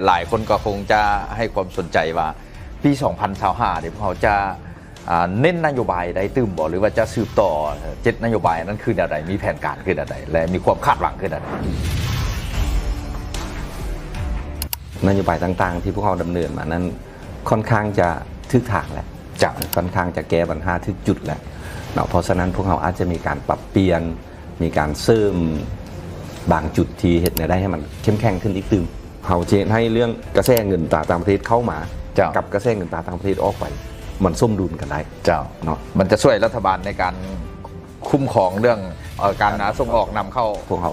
หลายคนก็คงจะให้ความสนใจว่าปี2025เนี่ยเขาจะเน้นนโยบายใดตื้มบ่หรือว่าจะสืบต่อ7นโยบายนั้นคืออะไรมีแผนการคืออะไรและมีความคาดหวังคืออะไรนโยบายต่างๆที่พวกเราดำเนินมานั้นค่อนข้างจะทึกทางแหละจะค่อนข้างจะแก้ปัญหาทึกจุดแหละเนาะเพราะฉะนั้นพวกเราอาจจะมีการปรับเปลี่ยนมีการเสริมบางจุดที่เห็นได้ให้มันเข้มแข็งขึ้นอีกตึมเขาเจนให้เรื่องกระแสเงินตราต่างประเทศเข้ามากับกระแสเงินตราต่างประเทศออกไปมันส้มดุลกันได้เจ้าเนาะมันจะช่วยรัฐบาลในการคุ้มครองเรื่องการส่งออกนำเข้าพวกเรา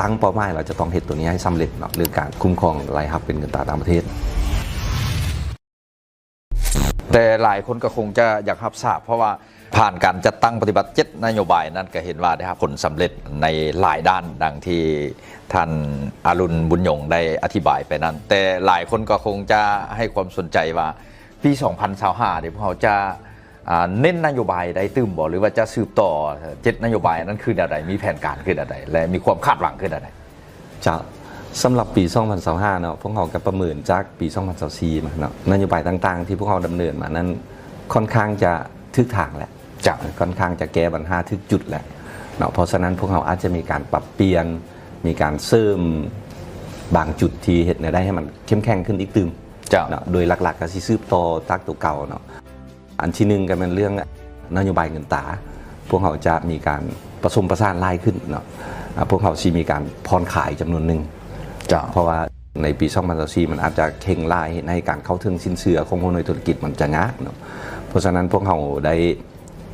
ตั้งเป้าหมายเราจะต้องเห็นตัวนี้ให้สำเร็จเนาะเรื่องการคุ้มครองรายรับเป็นเงินตราต่างประเทศแต่หลายคนก็คงจะอยากทราบเพราะว่าผ่านการจัดตั้งปฏิบัติ7นโยบายนั้นก็เห็นว่าได้รับผลสำเร็จในหลายด้านดังที่ท่านอรุณบุญยงได้อธิบายไปนั้นแต่หลายคนก็คงจะให้ความสนใจว่าปี2025เนี่ยเขาจะเน้นนโยบายใดตื้มบ่หรือว่าจะสืบต่อ7นโยบายนั้นคืออะไรมีแผนการคืออะไรและมีความคาดหวังคืออะไรจะสำหรับปี2025เนาะพวกเราก็ประเมินจากปี2024มาเนาะนโยบายต่างๆที่พวกเราดำเนินมานั้นค่อนข้างจะทึกทางแหละค่อนข้างจะแก้ปัญหาทึกจุดแหละเนาะเพราะฉะนั้นพวกเราอาจจะมีการปรับเปลี่ยนมีการเสริมบางจุดที่เห็นได้ให้มันเข้มแข็งขึ้นอีกตึมเนาะโดยหลักๆก็สิสืบต่อจากตัวเก่าเนาะอันที่หนึ่งก็เป็นเรื่องนโยบายเงินตราพวกเราจะมีการผสมประสานไล่ขึ้นเนาะพวกเราสิมีการพรขายจำนวนหนึ่งเพราะว่าในปี2024มันอาจจะเข่งลายในการเข้าถึงสินเชื่อของคนในธุรกิจมันจะยากเนาะเพราะฉะนั้นพวกเราได้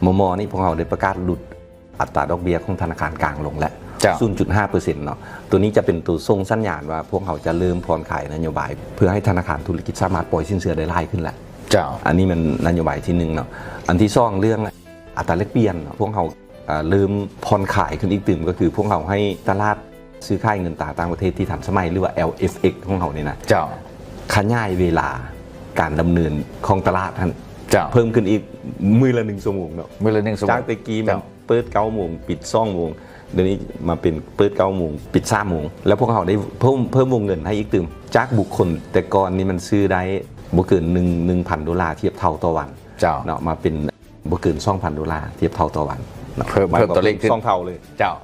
มนี่พวกเราได้ประกาศหลุดอัตราดอกเบี้ยของธนาคารกลางลงแล้ว 0.5% เนาะตัวนี้จะเป็นตัวส่งสัญญาณว่าพวกเราจะเริ่มผ่อนคลายนโยบายเพื่อให้ธนาคารธุรกิจสามารถปล่อยสินเชื่อได้ไล่ขึ้นแหละอันนี้มันนโยบายที่1เนาะอันที่2เรื่องอัตราแลกเปลี่ยนพวกเราเริ่มผ่อนคลายขึ้นอีกตึมก็คือพวกเราให้ตลาดซื้อขายเงินตราต่างประเทศที่ทันสมัยหรือว่า LFX ของเราเนี่ยนะขยายเวลาการดำเนินของตลาดท่านเพิ่มขึ้นอีกมือละ1 ชั่วโมงเนาะมือละ1 ชั่วโมงจากตะกี้มันเปิด9 โมงปิด2 โมงเดี๋ยวนี้มาเป็นเปิด9 โมงปิด3 โมงแล้วพวกเขาได้เพิ่มวงเงินให้อีกตึมจากบุคคลแต่ก่อนนี้มันซื้อได้บ่เกิน$1,000เทียบเท่าต่อวันเนาะมาเป็นบ่เกิน$2,000เทียบเท่าต่อวันเพิ่มตัวเลขขึ้น2 เท่าเลย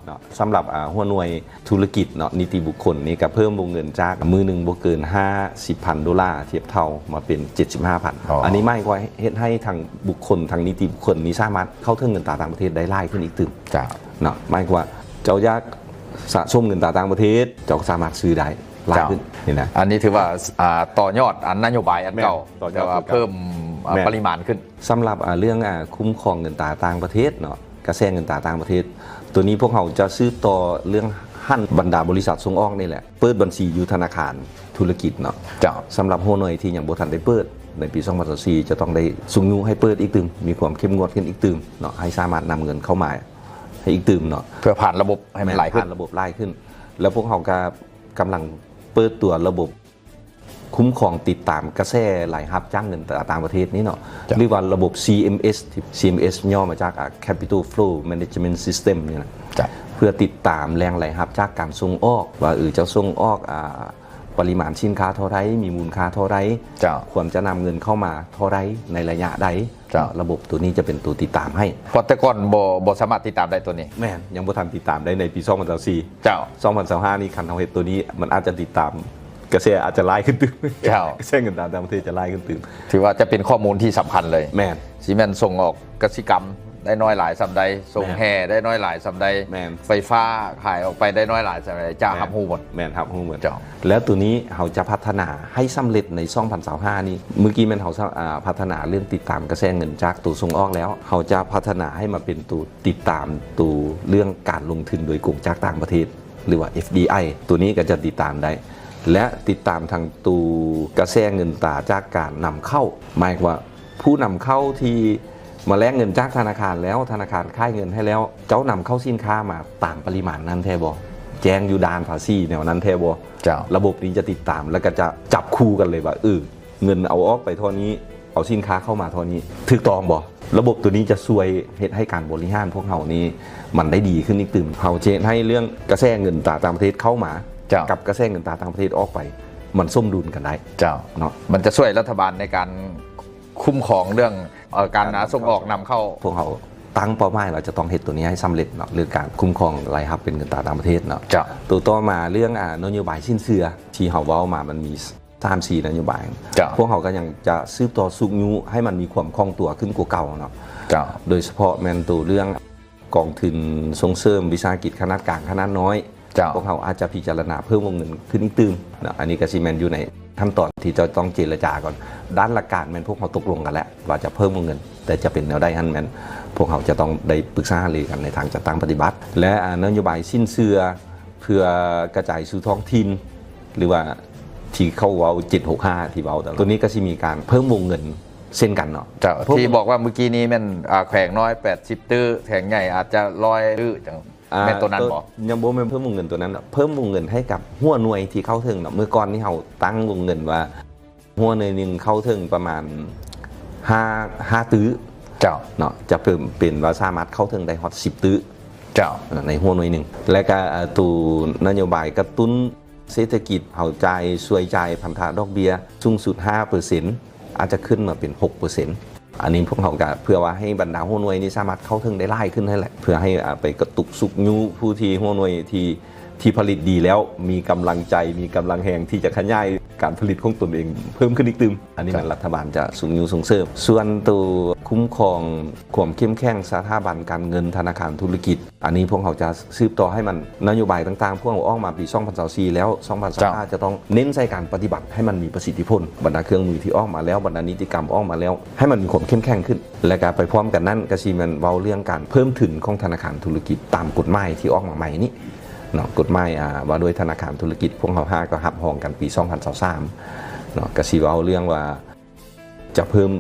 เนาะสำหรับหัวหน่วยธุรกิจเนาะนิติบุคคลนี่ก็เพิ่มวงเงินจากมือหนึ่งบ่เกิน$50,000เทียบเท่ามาเป็น$75,000อันนี้ไม่ก็ให้ทางบุคคลทางนิติบุคคลนี้สามารถเข้าถึงเงินตราต่างประเทศได้ไล่ขึ้นอีกตึมเนาะไม่ว่าเจ้าอยากสะสมเงินตราต่างประเทศเจ้าสามารถซื้อได้ไล่ขึ้นนี่นะอันนี้ถือว่าต่อยอดนโยบายอันเก่าแต่ว่าเพิ่มปริมาณขึ้นสำหรับเรื่องคุ้มครองเงินตราต่างประเทศเนาะกระแสเงินตราต่างประเทศตัวนี้พวกเราจะซื้อต่อเรื่องหั่นบรรดาบริษัทส่งออกนี่แหละเปิดบัญชีอยู่ธนาคารธุรกิจเนาะสำหรับหัวหน่วยที่ยังบ่ทันได้เปิดในปี2024จะต้องได้สูงยูให้เปิดอีกตึมมีความเข้มงวดขึ้นอีกตึมเนาะให้สามารถนำเงินเข้ามาให้อีกตึมเนาะเพื่อผ่านระบบให้มันไหลขึ้นระบบไหลขึ้นแล้วพวกเราก็กำลังเปิดตัวระบบคุ้มครองติดตามกระแสไหลรับจ้างเงินต่างประเทศนี้เนาะเรียกว่าระบบ CMS ย่อมาจาก Capital Flow Management System นี่นะเพื่อติดตามแรงไหลรับจากการส่งออกว่าจะส่งออกปริมาณสินค้าเท่าไรมีมูลค่าเท่าไรควรจะนำเงินเข้ามาเท่าไรในระยะใดระบบตัวนี้จะเป็นตัวติดตามให้แต่ก่อนบ่สามารถติดตามได้ตัวนี้แม่นยังบ่ทันติดตามได้ในปี2024นี่คันเฮาเฮ็ดตัวนี้มันอาจจะติดตามกระแสอาจจะไล่ขึ้นตึมกระแสเงินตราต่างประเทศจะไล่ขึ้นตึมถือว่าจะเป็นข้อมูลที่สำคัญเลยแม่นซีเมนต์ส่งออกกสิกรรมได้น้อยหลายสำใดส่งแห่ได้น้อยหลายสำใดไฟฟ้าขายออกไปได้น้อยหลายสำใดจ้าฮับฮูหมดแม่นฮับฮูหมดแล้วตัวนี้เราจะพัฒนาให้สำเร็จใน2025นี้เมื่อกี้มันเราพัฒนาเรื่องติดตามกระแสเงินจากตัวส่งออกแล้วเราจะพัฒนาให้มาเป็นตัวติดตามตัวเรื่องการลงทุนโดยกลุ่มจากต่างประเทศหรือว่า FDI ตัวนี้ก็จะติดตามได้และติดตามทางตูกระแสเงินตราจากการนำเข้าหมายว่าผู้นำเข้าที่มาแลกเงินจากธนาคารแล้วธนาคารค่ายเงินให้แล้วเจ้านำเข้าสินค้ามาตามปริมาณนั้นแท้บ่แจ้งอยู่ด่านภาษีแนวนั้นแท้บ่ระบบนี้จะติดตามแล้วก็จะจับคู่กันเลยว่าเงินเอาออกไปเท่านี้เอาสินค้าเข้ามาเท่านี้ถูกต้องบ่ระบบตัวนี้จะช่วยให้การบริหารพวกเรานี้มันได้ดีขึ้นอีกตึมเฮาเจนให้เรื่องกระแสเงินตราต่างประเทศเข้ามากับกระแสเงินตราต่างประเทศออกไป มันสมดุลกันได้ เจ้า เนาะ มันจะช่วยรัฐบาลในการคุ้มครองเรื่องการส่งออกนำเข้า พวกเขาตั้งเป้าหมายว่าจะต้องเฮ็ดตัวนี้ให้สำเร็จเนาะเรื่องการคุ้มครองรายรับเป็นเงินตราต่างประเทศเนาะ เจ้า ตัวต่อมาเรื่องนโยบายสิ้นเชื่อที่เขาเว้ามามันมี3-4 นโยบาย เจ้า พวกเขาก็ยังจะสืบต่อสุกยุให้มันมีความคล่องตัวขึ้นกว่าเก่าเนาะ เจ้า โดยเฉพาะแมนตัวเรื่องกองทุนส่งเสริมวิสาหกิจขนาดกลางขนาดน้อย เจ้า พวกเขาอาจจะพิจารณาเพิ่มวงเงินขึ้นอีกตื่มนะอันนี้ก็ซีแมนอยู่ในขั้นตอนที่จะต้องเจรจาก่อนด้านหลักการแมนพวกเขาตกลงกันแล้วว่าจะเพิ่มวงเงิน แต่จะเป็นแนวใดฮันแมนพวกเขาจะต้องได้ปรึกษาหารือกันในทางจัดตั้งปฏิบัติ และนโยบายสิ้นเชื่อเพื่อกระจายสู่ท้องถิ่นหรือว่าที่เข้าเว้า765ที่เว้าแต่ตัวนี้ก็จะมีการเพิ่มวงเงินเส้นกันเนาะ เจ้าที่บอกว่าเมื่อกี้นี้แมันแขวงน้อย80ตื้อแขวงใหญ่อาจจะ100ตื้อจังแม่นตัวนั้นบ่ ยังบ่แม่นเพิ่มวงเงินตัวนั้นเนาะเพิ่มวงเงินให้กับหัวหน่วยที่เข้าถึงเนาะเมื่อก่อนนี่เฮาตั้งวงเงินว่าหัวหน่วยนึงเข้าถึงประมาณ5ตื้อ เจ้า เนาะจะเพิ่มเป็นว่าสามารถเข้าถึงได้ฮอด10ตื้อ เจ้า ในหัวหน่วยหนึงและก็ตัวนโยบายกระตุ้นเศรษฐกิจเฮาจ่ายช่วยจ่ายพันธะดอกเบี้ยสูงสุด 5% อาจจะขึ้นมาเป็น 6%อันนี้พวกเขาก็เพื่อว่าให้บรรดาหัวหน่วยนี้สามารถเข้าถึงได้หลายขึ้นให้แหละเพื่อให้ไปกระตุกสุกยูผู้ที่หัวหน่วยที่ผลิตดีแล้วมีกำลังใจมีกำลังแหงที่จะขยายการผลิตของตนเองเพิ่มขึ้นอีกตึมอันนี้มันรัฐบาลจะสูงยูส่งเสริมส่วนตัวคุ้มครองความเข้มแข็งสถาบันการเงินธนาคารธุรกิจ อันนี้พวกเขาจะสืบต่อให้มันนโยบายต่างๆพวกเราออกมาปี2024แล้ว2025จะต้องเน้นใส่การปฏิบัติให้มันมีประสิทธิผลบรรดาเครื่องมือที่ออกมาแล้วบรรดานิติกรรมออกมาแล้วให้มันมีความเข้มแข็งขึ้นและการไปพร้อมกันนั้นก็สิมันเว้าเรื่องการเพิ่มถึงของธนาคารธุรกิจตามกฎหมายที่ออกมาใหม่นี้เนาะกฎหมายว่าโดยธนาคารธุรกิจพวกเรา5ก็หับห้องกันปี2023เนาะก็สิเว้าเรื่องว่าจะเพิ่ม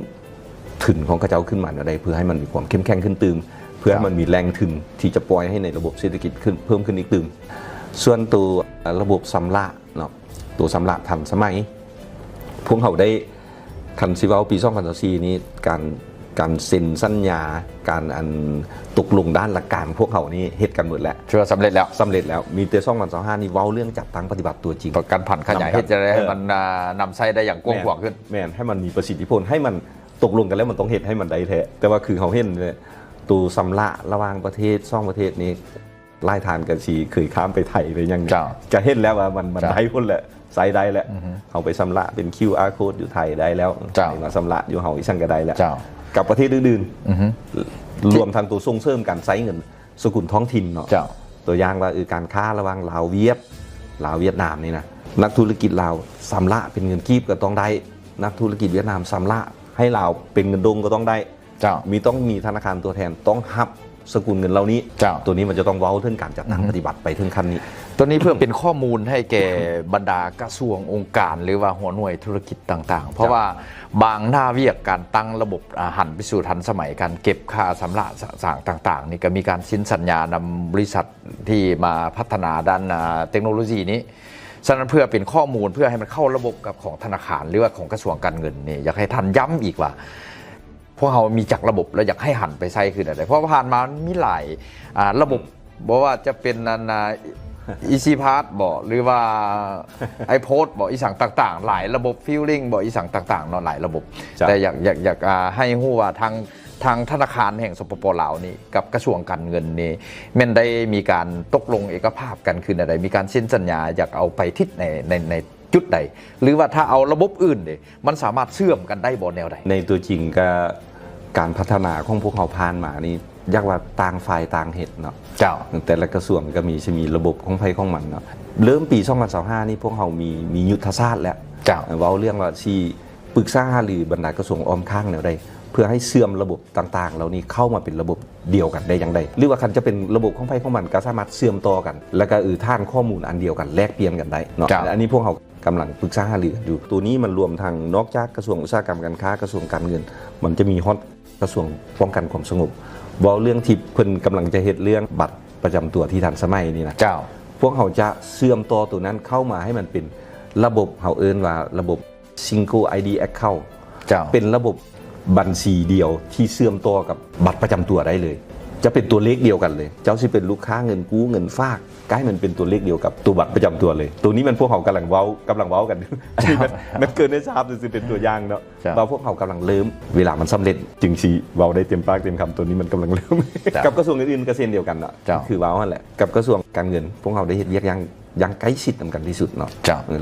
ทุนของกระเจ้าขึ้นมาอะไรเพื่อให้มันมีความเข้มแข็งขึ้นตื่มเพื่อให้มันมีแรงทุนที่จะปล่อยให้ในระบบเศรษฐกิจขึ้นเพิ่มขึ้นอีกตื่มส่วนตัวระบบสำระเนาะตัวสำระทันสมัยพวกเขาได้คันสิเว้าปี2024นี้การเซ็นสัญญาการตกลงด้านหลักการพวกเขานี่เฮ็ดกันหมดแล้วเชื่อสำเร็จแล้วมีแต่2025นี่เว้าเรื่องจัดตั้งปฏิบัติตัวจริงประกันผันขยายให้จะได้ให้มันนำใช้ได้อย่างกว้างขวางขึ้นแม่นให้มันมีประสิทธิผลให้มันตกลงกันแล้วมันต้องเฮ็ดให้มันได้แท้แต่ว่าคือเขาเห็นเนี่ยตัวสำระระหว่างประเทศ2ประเทศนี้ไล่ทานกันสิเคยข้ามไปไทยไปยังจะเห็นแล้วว่ามันได้พ้นแหละใส่ได้แล้วเขาไปสำระเป็น QR code อยู่ไทยได้แล้วมาสำระอยู่เฮาอีสั่งก็ได้แล้วกับประเทศอื่นๆรวมทั้งตัวส่งเสริมการใช้เงินสกุลท้องถิ่นเนาะตัวอย่างว่าการค้าระหว่างลาวเวียดนามนี่นะนักธุรกิจลาวสำระเป็นเงินกีบก็ต้องได้นักธุรกิจเวียดนามสำระให้ลาวเป็นเงินดงก็ต้องได้ต้องมีธนาคารตัวแทนต้องฮับสกุลเงินเหล่านี้ตัวนี้มันจะต้องเว้าถึงการจัดตั้งปฏิบัติไปถึงขั้นนี้ตัวนี้เพื่อเป็นข้อมูลให้แก่บรรดากระทรวงองค์การหรือว่าหัวหน่วยธุรกิจต่างๆเพราะว่าบางหน้าเวียกการตั้งระบบหันไปสู่ทันสมัยการเก็บค่าสำระสางต่างๆนี่ก็มีการสิ้นสัญญานำบริษัทที่มาพัฒนาด้านเทคโนโลยีนี้ฉะนั้นเพื่อเป็นข้อมูลเพื่อให้มันเข้าระบบกับของธนาคารหรือว่าของกระทรวงการเงินนี่อยากให้ท่านย้ำอีกว่าพวกเรามีจักระบบแล้วอยากให้หันไปใช้คืออะไรเพราะผ่านมามีหลายระบบบอกว่าจะเป็นอีซีพาร์ทบอกหรือว่าไอโพสบอกอีสั่งต่างๆหลายระบบฟิลลิ่งบอกอีสั่งต่างๆเนาะหลายระบบแต่อยากให้ฮู้ว่าทางธนาคารแห่งสปป.ลาวนี่กับกระทรวงการเงินนี่แม่นได้มีการตกลงเอกภาพกันคืออะไรมีการเซ็นสัญญาอยากเอาไปทิศในจุดใดหรือว่าถ้าเอาระบบอื่นเนี่ยมันสามารถเชื่อมกันได้บ่แนวใดในตัวจริงก็การพัฒนาของพวกเขาผ่านมานี่ยากว่าต่างฝ่ายต่างเหตุเนาะแต่ละกระทรวงก็มีระบบของไผของมันเนาะเริ่มปี2025นี่พวกเขามียุทธศาสตร์แล้วเว้าเรื่องว่าสิปรึกษาหารือบรรดากระทรวงอ้อมข้างแนวใดเพื่อให้เชื่อมระบบต่างๆเหล่านี้เข้ามาเป็นระบบเดียวกันได้อย่างใดหรือว่าคันจะเป็นระบบของไผของมันก็สามารถเชื่อมต่อกันแล้วก็ท่านข้อมูลอันเดียวกันแลกเปลี่ยนกันได้เนาะอันนี้พวกเขากำลังปรึกษาหารืออยู่ตัวนี้มันรวมทางนอกจากกระทรวงอุตสาหกรรมการค้ากระทรวงการเงินมันจะมีฮอตกระทรวงป้องกันความสงบเว้าเรื่องที่เพิ่นกำลังจะเฮ็ดเรื่องบัตรประจำตัวที่ทันสมัยนี่นะพวกเขาจะเชื่อมต่อตัวนั้นเข้ามาให้มันเป็นระบบเขาเอิ้นว่าระบบ Single ID Account เป็นระบบบัญชีเดียวที่เชื่อมต่อกับบัตรประจำตัวได้เลย จะเป็นตัวเลขเดียวกันเลย เจ้าสิเป็นลูกค้าเงินกู้เงินฝากก็ให้มันเป็นตัวเลขเดียวกับตัวบัตรประจำตัวเลย ตัวนี้มันพวกเขากำลังเว้ากันอันนี้มันเกินได้ทราบจะเป็นตัวอย่างเนาะว่าพวกเขากำลังเริ่มเวลามันสำเร็จจึงชี้เว้าได้เต็มปากเต็มคำตัวนี้มันกำลังเริ่มกับกระทรวงอื่นๆก็เช่นเดียวกันเนาะคือเว้านั่นแหละกับกระทรวงการเงินพวกเขาได้เฮ็ดเวียกอย่างใกล้ชิดกันที่สุดเนาะ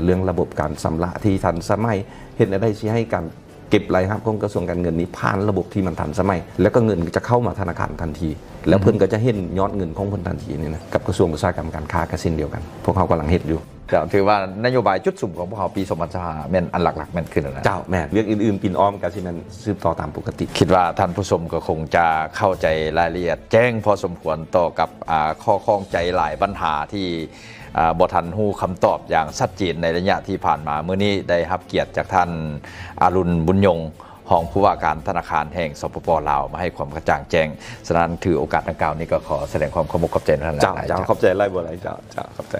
เรื่องระบบการชำระที่ทันสมัยเห็นได้ชี้ให้การเก็บรายรับของกระทรวงการเงินนี้ผ่านระบบที่มันทันสมัยแล้วก็เงินจะเข้ามาธนาคารทันทีแล้วเพิ่นก็จะเห็นยอดเงินของเพิ่นทันทีนี่นะกับกระทรวงอุตสาหกรรมการค้าก็เช่นเดียวกันพวกเขากำลังเฮ็ดอยู่ถือว่านโยบายจุดสุ่มของพวกเขาปี2025แม่นอันหลักๆแม่นขึ้นแล้วนะเจ้าแม่เรื่องอื่นๆปินอ้อมก็สิมันสืบต่อตามปกติคิดว่าท่านผู้ชมก็คงจะเข้าใจรายละเอียดแจ้งพอสมควรต่อกับข้อข้องใจหลายปัญหาที่บ่ทันฮู้คำตอบอย่างชัดเจนในระยะที่ผ่านมามื้อนี้ได้รับเกียรติจากท่านอรุณบุญยงรองผู้ว่าการธนาคารแห่งสปป.ลาวมาให้ความกระจ่างแจ้งฉะนั้นถือโอกาสดังกล่าวนี้ก็ขอแสดงความเคารพขอบใจท่านเจ้าขอบใจไล่บ่ไหลเจ้าขอบใจ